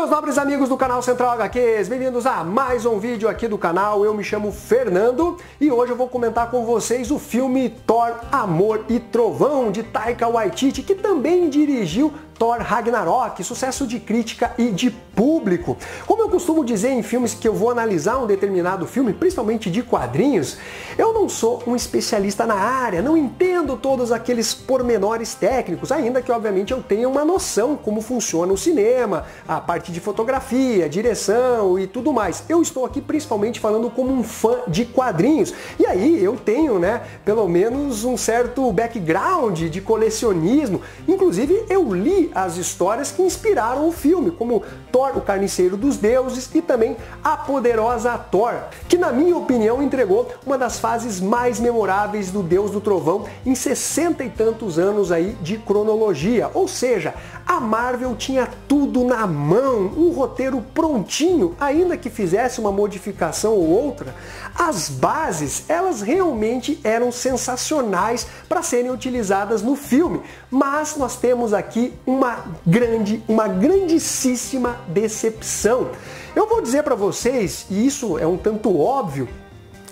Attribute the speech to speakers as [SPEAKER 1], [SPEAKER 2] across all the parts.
[SPEAKER 1] meus nobres amigos do canal Central HQs, bem-vindos a mais um vídeo aqui do canal. Eu me chamo Fernando e hoje eu vou comentar com vocês o filme Thor, Amor e Trovão, de Taika Waititi, que também dirigiu Thor Ragnarok, sucesso de crítica e de público. Como eu costumo dizer em filmes que eu vou analisar um determinado filme, principalmente de quadrinhos, eu não sou um especialista na área, não entendo todos aqueles pormenores técnicos, ainda que obviamente eu tenha uma noção como funciona o cinema, a parte de fotografia, direção e tudo mais. Eu estou aqui principalmente falando como um fã de quadrinhos. E aí eu tenho, pelo menos um certo background de colecionismo. Inclusive eu li as histórias que inspiraram o filme, como Thor, o Carniceiro dos Deuses e também A Poderosa Thor, que na minha opinião entregou uma das fases mais memoráveis do Deus do Trovão em 60 e tantos anos aí de cronologia. Ou seja, a Marvel tinha tudo na mão, um roteiro prontinho, ainda que fizesse uma modificação ou outra. As bases, elas realmente eram sensacionais para serem utilizadas no filme, mas nós temos aqui uma grandíssima decepção. Eu vou dizer para vocês, e isso é um tanto óbvio,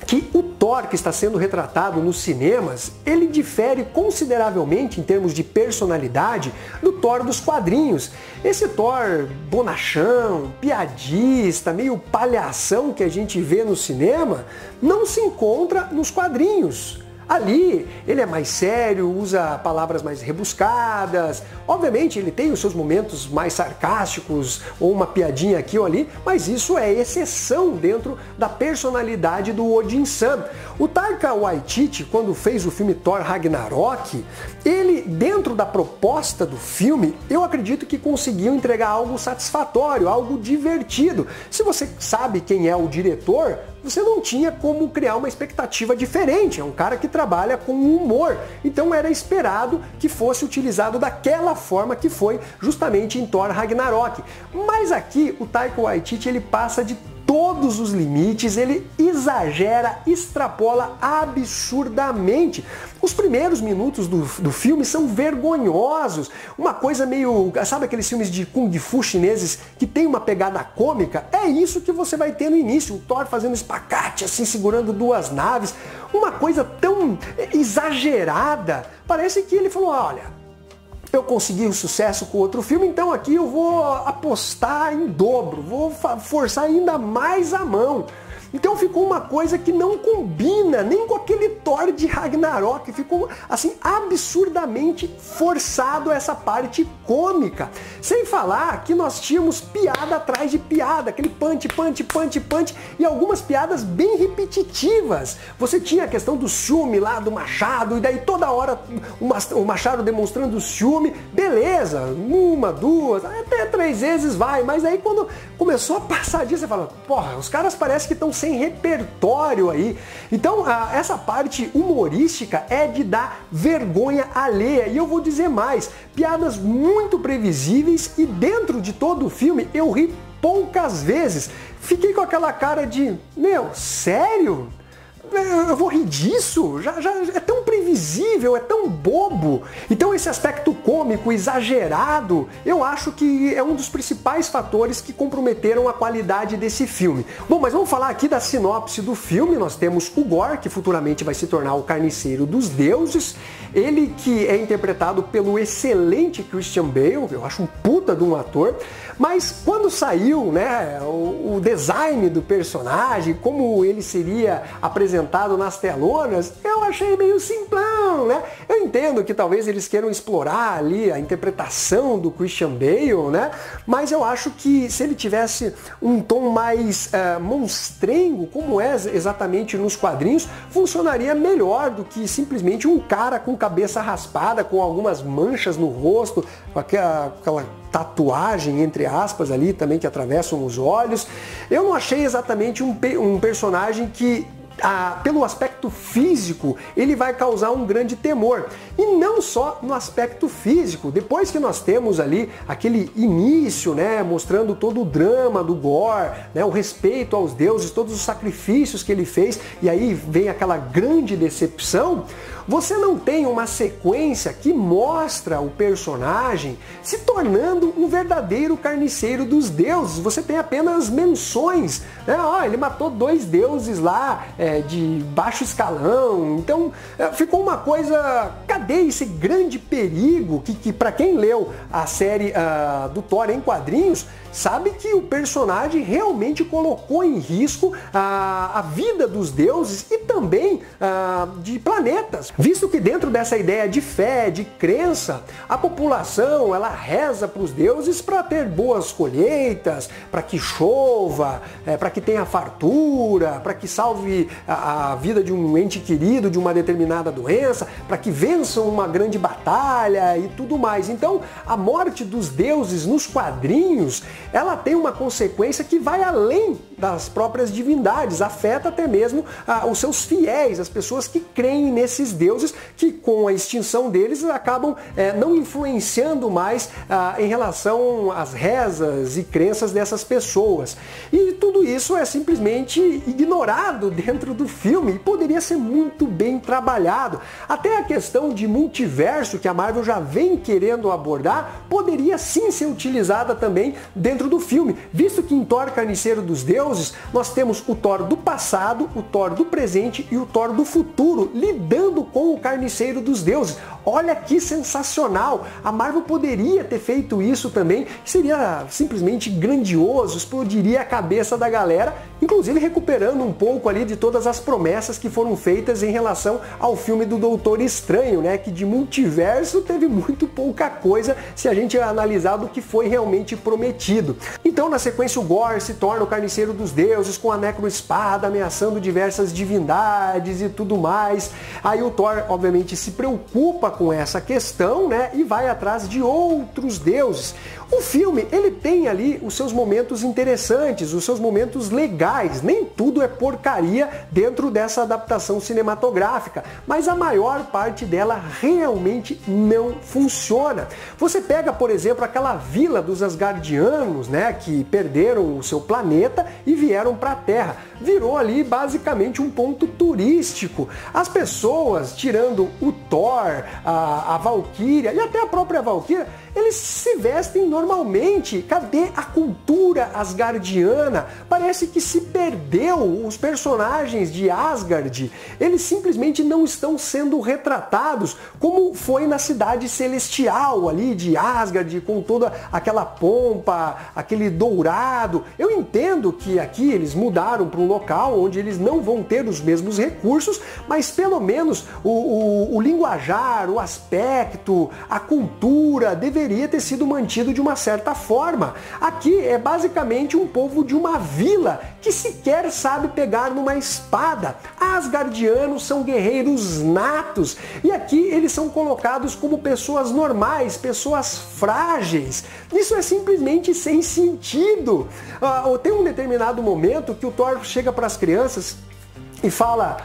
[SPEAKER 1] que o Thor que está sendo retratado nos cinemas, ele difere consideravelmente em termos de personalidade do Thor dos quadrinhos. Esse Thor bonachão, piadista, meio palhação que a gente vê no cinema, não se encontra nos quadrinhos. Ali ele é mais sério, usa palavras mais rebuscadas, obviamente ele tem os seus momentos mais sarcásticos ou uma piadinha aqui ou ali, mas isso é exceção dentro da personalidade do Odin Sun. O Taika Waititi, quando fez o filme Thor Ragnarok, ele, dentro da proposta do filme, eu acredito que conseguiu entregar algo satisfatório, algo divertido. Se você sabe quem é o diretor, você não tinha como criar uma expectativa diferente, é um cara que trabalha com humor, então era esperado que fosse utilizado daquela forma que foi justamente em Thor Ragnarok. Mas aqui o Taika Waititi ele passa de todos os limites, ele exagera, extrapola absurdamente. Os primeiros minutos do filme são vergonhosos, uma coisa meio, sabe aqueles filmes de Kung Fu chineses que tem uma pegada cômica? É isso que você vai ter no início, o Thor fazendo espacate, assim, segurando duas naves, uma coisa tão exagerada, parece que ele falou, olha, eu consegui o sucesso com outro filme, então aqui eu vou apostar em dobro, vou forçar ainda mais a mão. Então ficou uma coisa que não combina nem com aquele Thor de Ragnarok, ficou assim absurdamente forçado essa parte cômica. Sem falar que nós tínhamos piada atrás de piada, aquele punch e algumas piadas bem repetitivas. Você tinha a questão do ciúme lá do Machado, e daí toda hora o Machado demonstrando ciúme, beleza, uma, duas, até 3 vezes vai, mas aí quando começou a passar disso, você fala, porra, os caras parecem que estão sem repertório aí. Então essa parte humorística é de dar vergonha alheia. E eu vou dizer mais, piadas muito previsíveis, e dentro de todo o filme eu ri poucas vezes. Fiquei com aquela cara de, meu, sério? Eu vou rir disso? Já é tão previsível, é tão bobo. Então esse aspecto cômico, exagerado, eu acho que é um dos principais fatores que comprometeram a qualidade desse filme. Bom, mas vamos falar aqui da sinopse do filme. Nós temos o Gorr, que futuramente vai se tornar o Carniceiro dos Deuses. Ele que é interpretado pelo excelente Christian Bale, eu acho um puta de um ator. Mas quando saiu, o design do personagem, como ele seria apresentado nas telonas, eu achei meio simplão, Eu entendo que talvez eles queiram explorar ali a interpretação do Christian Bale, Mas eu acho que se ele tivesse um tom mais monstrengo, como é exatamente nos quadrinhos, funcionaria melhor do que simplesmente um cara com cabeça raspada, com algumas manchas no rosto, com aquela tatuagem, entre aspas, ali também que atravessam os olhos. Eu não achei exatamente um personagem que, pelo aspecto físico, ele vai causar um grande temor. E não só no aspecto físico. Depois que nós temos ali aquele início, mostrando todo o drama do Gorr, o respeito aos deuses, todos os sacrifícios que ele fez, e aí vem aquela grande decepção, você não tem uma sequência que mostra o personagem se tornando um verdadeiro carniceiro dos deuses. Você tem apenas menções, né? Ele matou 2 deuses lá de baixo escalão. Então ficou uma coisa, cadê esse grande perigo que para quem leu a série do Thor em quadrinhos, sabe que o personagem realmente colocou em risco a vida dos deuses e também de planetas, visto que dentro dessa ideia de fé, de crença, a população ela reza para os deuses para ter boas colheitas, para que chova, para que tenha fartura, para que salve a vida de um ente querido de uma determinada doença, para que vençam uma grande batalha e tudo mais. Então, a morte dos deuses nos quadrinhos, ela tem uma consequência que vai além das próprias divindades, afeta até mesmo os seus fiéis, as pessoas que creem nesses deuses, que com a extinção deles acabam não influenciando mais em relação às rezas e crenças dessas pessoas. E tudo isso é simplesmente ignorado dentro do filme e poderia ser muito bem trabalhado. Até a questão de multiverso, que a Marvel já vem querendo abordar, poderia sim ser utilizada também dentro do filme, visto que em Thor Carniceiro dos Deuses nós temos o Thor do passado, o Thor do presente e o Thor do futuro lidando com o Carniceiro dos Deuses. Olha que sensacional! A Marvel poderia ter feito isso também, seria simplesmente grandioso, explodiria a cabeça da galera, inclusive recuperando um pouco ali de todas as promessas que foram feitas em relação ao filme do Doutor Estranho, né? Que de multiverso teve muito pouca coisa se a gente analisar do que foi realmente prometido. Então, na sequência, o Gorr se torna o Carniceiro dos Deuses com a Necroespada ameaçando diversas divindades e tudo mais. Aí o Thor, obviamente, se preocupa com essa questão, né, e vai atrás de outros deuses. O filme, ele tem ali os seus momentos interessantes, os seus momentos legais. Nem tudo é porcaria dentro dessa adaptação cinematográfica, mas a maior parte dela realmente não funciona. Você pega, por exemplo, aquela vila dos Asgardianos, né, que perderam o seu planeta e vieram para a Terra. Virou ali basicamente um ponto turístico. As pessoas, tirando o Thor, a Valkyria e até a própria Valkyria, eles se vestem normalmente. Cadê a cultura asgardiana? Parece que se perdeu. Os personagens de Asgard, eles simplesmente não estão sendo retratados como foi na cidade celestial ali de Asgard, com toda aquela pompa, aquele dourado. Eu entendo que aqui eles mudaram para um local onde eles não vão ter os mesmos recursos, mas pelo menos o linguajar, o aspecto, a cultura deveria ter sido mantido de uma certa forma. Aqui é basicamente um povo de uma vila que sequer sabe pegar numa espada. Asgardianos são guerreiros natos e aqui eles são colocados como pessoas normais, pessoas frágeis. Isso é simplesmente sem sentido. Tem um determinado momento que o Thor chega para as crianças e fala: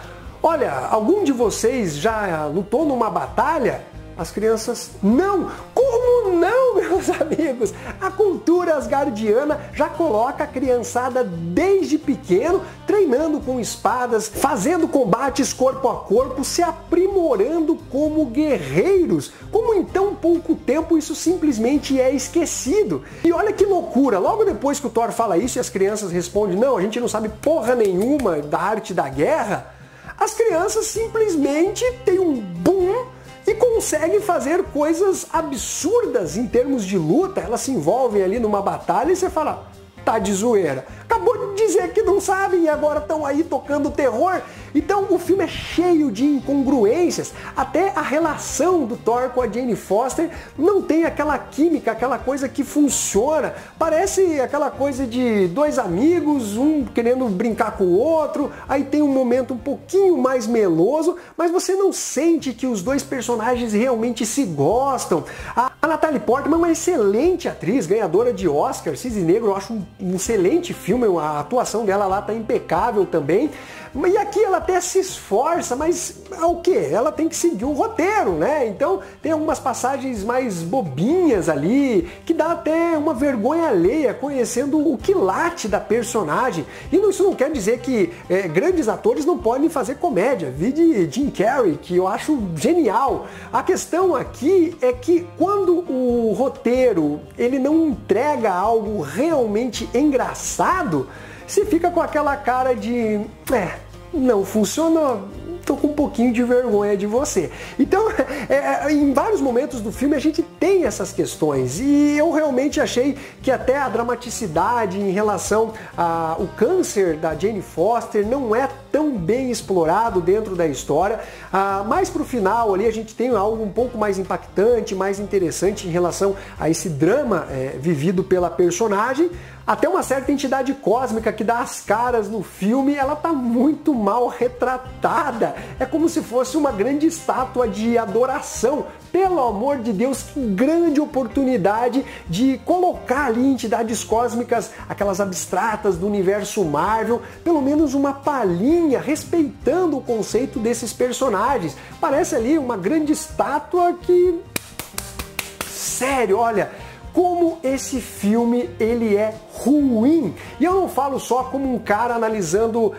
[SPEAKER 1] olha, algum de vocês já lutou numa batalha? As crianças, não! Como não, meus amigos? A cultura asgardiana já coloca a criançada desde pequeno treinando com espadas, fazendo combates corpo a corpo, se aprimorando como guerreiros. Como em tão pouco tempo isso simplesmente é esquecido? E olha que loucura, logo depois que o Thor fala isso e as crianças respondem: não, a gente não sabe porra nenhuma da arte da guerra, as crianças simplesmente têm um boom e conseguem fazer coisas absurdas em termos de luta. Elas se envolvem ali numa batalha e você fala: tá de zoeira. Acabou de dizer que não sabem e agora estão aí tocando terror. Então o filme é cheio de incongruências. Até a relação do Thor com a Jane Foster não tem aquela química, aquela coisa que funciona. Parece aquela coisa de dois amigos, um querendo brincar com o outro. Aí tem um momento um pouquinho mais meloso, mas você não sente que os dois personagens realmente se gostam. A A Natalie Portman é uma excelente atriz, ganhadora de Oscar. Cisne Negro eu acho um excelente filme, a atuação dela lá tá impecável também. E aqui ela até se esforça, mas o quê? Ela tem que seguir o roteiro, né? Então tem algumas passagens mais bobinhas ali, que dá até uma vergonha alheia, conhecendo o quilate da personagem. E isso não quer dizer que grandes atores não podem fazer comédia. Vi de Jim Carrey, que eu acho genial. A questão aqui é que quando o roteiro ele não entrega algo realmente engraçado, você fica com aquela cara de não funcionou, tô com um pouquinho de vergonha de você. Então, em vários momentos do filme a gente tem essas questões e eu realmente achei que até a dramaticidade em relação ao câncer da Jane Foster não é tão bem explorado dentro da história, mas pro final ali a gente tem algo um pouco mais impactante, mais interessante em relação a esse drama vivido pela personagem. Até uma certa entidade cósmica que dá as caras no filme, ela tá muito mal retratada. É como se fosse uma grande estátua de adoração. Pelo amor de Deus, que grande oportunidade de colocar ali entidades cósmicas, aquelas abstratas do universo Marvel, pelo menos uma palhinha, respeitando o conceito desses personagens. Parece ali uma grande estátua que... Sério, olha... Como esse filme ele é ruim. E eu não falo só como um cara analisando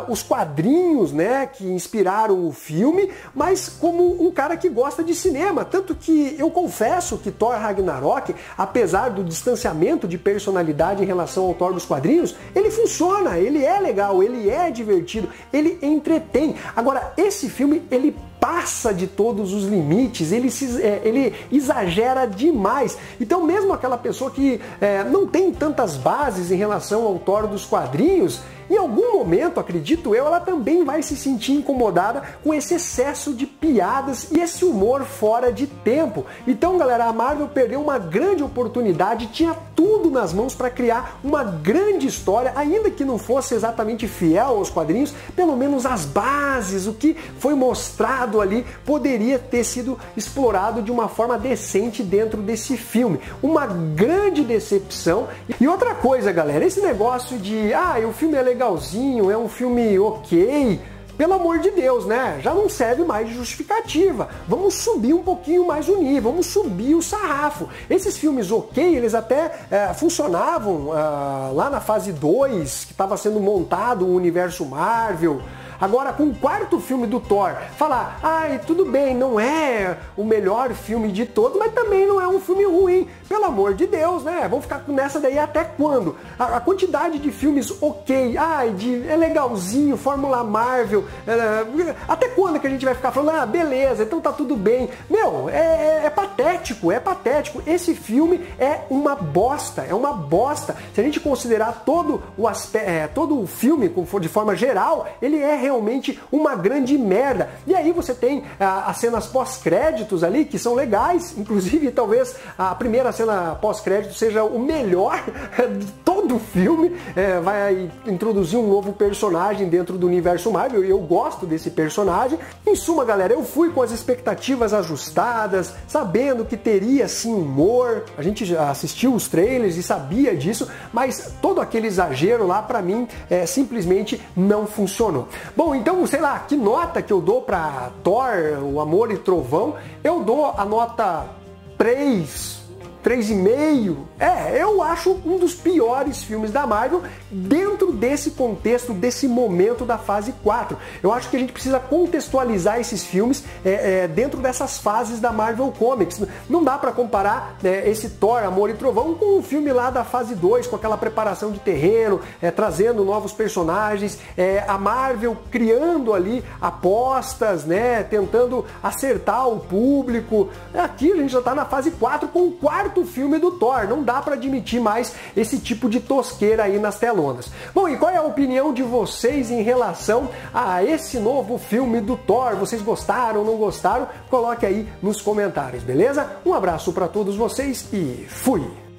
[SPEAKER 1] os quadrinhos, né, que inspiraram o filme, mas como um cara que gosta de cinema. Tanto que eu confesso que Thor Ragnarok, apesar do distanciamento de personalidade em relação ao Thor dos quadrinhos, ele funciona, ele é legal, ele é divertido, ele entretém. Agora, esse filme, ele passa de todos os limites, ele exagera demais. Então mesmo aquela pessoa que não tem tantas bases em relação ao Thor dos quadrinhos, em algum momento, acredito eu, ela também vai se sentir incomodada com esse excesso de piadas e esse humor fora de tempo. Então, galera, a Marvel perdeu uma grande oportunidade, tinha tudo nas mãos para criar uma grande história, ainda que não fosse exatamente fiel aos quadrinhos, pelo menos as bases, o que foi mostrado ali, poderia ter sido explorado de uma forma decente dentro desse filme. Uma grande decepção. E outra coisa, galera, esse negócio de, o filme é legalzinho, é um filme ok, pelo amor de Deus, né? Já não serve mais de justificativa. Vamos subir um pouquinho mais o nível, vamos subir o sarrafo. Esses filmes ok, eles até funcionavam lá na fase 2, que estava sendo montado o universo Marvel. Agora, com o quarto filme do Thor, falar, tudo bem, não é o melhor filme de todos, mas também não é um filme ruim. Pelo amor de Deus, né? Vamos ficar nessa daí até quando? A quantidade de filmes ok, é legalzinho, Fórmula Marvel, até quando que a gente vai ficar falando, beleza, então tá tudo bem. Meu, é patético, é patético. Esse filme é uma bosta, é uma bosta. Se a gente considerar todo o filme de forma geral, ele é realmente uma grande merda. E aí você tem as cenas pós-créditos ali, que são legais, inclusive talvez a primeira cena pós-crédito seja o melhor de todo o filme, vai introduzir um novo personagem dentro do universo Marvel, e eu gosto desse personagem. Em suma, galera, eu fui com as expectativas ajustadas, sabendo que teria sim humor, a gente já assistiu os trailers e sabia disso, mas todo aquele exagero lá, pra mim, simplesmente não funcionou. Bom, então, sei lá, que nota que eu dou pra Thor, o Amor e Trovão? Eu dou a nota 3,5. Eu acho um dos piores filmes da Marvel dentro desse contexto, desse momento da fase 4. Eu acho que a gente precisa contextualizar esses filmes dentro dessas fases da Marvel Comics. Não dá para comparar esse Thor, Amor e Trovão com o filme lá da fase 2, com aquela preparação de terreno, trazendo novos personagens, a Marvel criando ali apostas, tentando acertar o público. Aqui a gente já está na fase 4 com o quarto filme do Thor. Não dá para admitir mais esse tipo de tosqueira aí nas telonas. Bom, e qual é a opinião de vocês em relação a esse novo filme do Thor? Vocês gostaram, não gostaram? Coloque aí nos comentários, beleza? Um abraço para todos vocês e fui!